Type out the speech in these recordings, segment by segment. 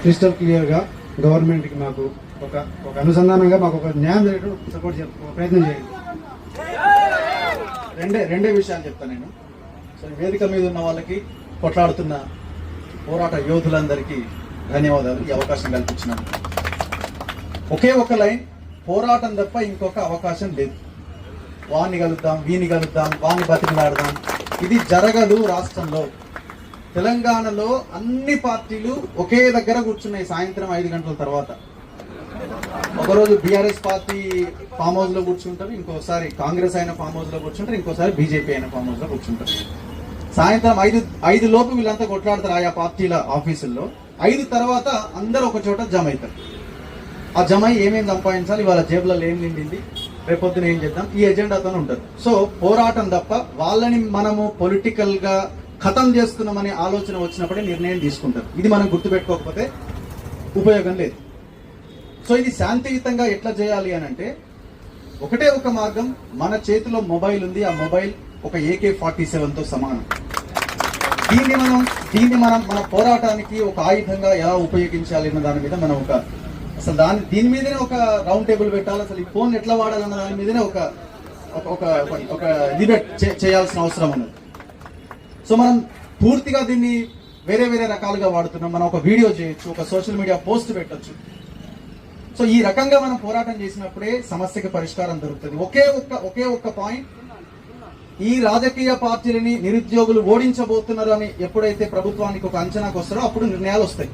Crystal క్లియర్గా గవర్నమెంట్కి మాకు ఒక అనుసంధానంగా మాకు ఒక న్యాయం జరిగేటట్టు సపోర్ట్ ప్రయత్నం చేయండి. రెండే విషయాలు చెప్తాను నేను. సో వేదిక మీద ఉన్న వాళ్ళకి, కొట్లాడుతున్న పోరాట యోధులందరికీ ధన్యవాదాలు ఈ అవకాశం కల్పించినాను. ఒకే ఒక లైన్, పోరాటం తప్ప ఇంకొక అవకాశం లేదు. వాణ్ణి కలుద్దాం, వీని కలుద్దాం, వాణ్ణి బతికిలాడదాం, ఇది జరగదు రాష్ట్రంలో. తెలంగాణలో అన్ని పార్టీలు ఒకే దగ్గర కూర్చున్నాయి సాయంత్రం 5 గంటల తర్వాత. ఒకరోజు బీఆర్ఎస్ పార్టీ ఫామ్ హౌస్ లో కూర్చుంటారు, ఇంకోసారి కాంగ్రెస్ అయిన ఫామ్ హౌస్ లో కూర్చుంటారు, ఇంకోసారి బీజేపీ అయిన ఫామ్ హౌస్ లో కూర్చుంటారు. సాయంత్రం 5 లోపు వీళ్ళంతా కొట్లాడతారు ఆయా పార్టీల ఆఫీసుల్లో. 5 తర్వాత అందరూ ఒక చోట జమ అవుతారు. ఆ జమ ఏమేమి సంపాదించాలి, వాళ్ళ జేబులలో ఏం నిండింది, రేపొద్దున ఏం చేద్దాం, ఈ ఎజెండాతోనే ఉంటారు. సో పోరాటం తప్ప వాళ్ళని మనము పొలిటికల్ గా ఖతం చేస్తున్నామనే ఆలోచన వచ్చినప్పుడే నిర్ణయం తీసుకుంటారు. ఇది మనం గుర్తుపెట్టుకోకపోతే ఉపయోగం లేదు. సో ఇది శాంతియుతంగా ఎట్లా చేయాలి అని అంటే ఒకటే ఒక మార్గం. మన చేతిలో మొబైల్ ఉంది, ఆ మొబైల్ ఒక AK-47తో సమానం. దీన్ని మనం మన పోరాటానికి ఒక ఆయుధంగా ఎలా ఉపయోగించాలి అన్న దాని మీద మనం దీని మీదనే ఒక రౌండ్ టేబుల్ పెట్టాలి. అసలు ఈ ఫోన్ ఎట్లా వాడాలన్న దాని మీదనే ఒక డిబేట్ చేయాల్సిన అవసరం ఉన్నది. సో మనం పూర్తిగా దీన్ని వేరే రకాలుగా వాడుతున్నాం. మనం ఒక వీడియో చేయొచ్చు, ఒక సోషల్ మీడియా పోస్ట్ పెట్టొచ్చు. సో ఈ రకంగా మనం పోరాటం చేసినప్పుడే సమస్యకి పరిష్కారం దొరుకుతుంది. ఒకే ఒక్క పాయింట్, ఈ రాజకీయ పార్టీలని నిరుద్యోగులు ఓడించబోతున్నారు అని ఎప్పుడైతే ప్రభుత్వానికి ఒక అంచనాకు వస్తారో అప్పుడు నిర్ణయాలు వస్తాయి.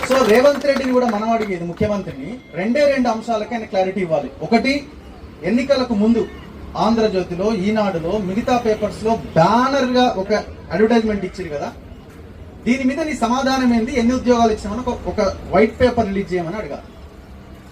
సో రేవంత్ రెడ్డిని కూడా మనం అడిగేది, ముఖ్యమంత్రిని, 2 అంశాలకి ఆయన క్లారిటీ ఇవ్వాలి. ఒకటి, ఎన్నికలకు ముందు ఆంధ్రజ్యోతిలో, ఈనాడులో, మిగతా పేపర్స్ లో బ్యానర్ గా ఒక అడ్వర్టైజ్మెంట్ ఇచ్చారు కదా, దీని మీద నీ సమాధానం ఏంది, ఎన్ని ఉద్యోగాలు ఇచ్చామని ఒక వైట్ పేపర్ రిలీజ్ చేయమని అడగాలి.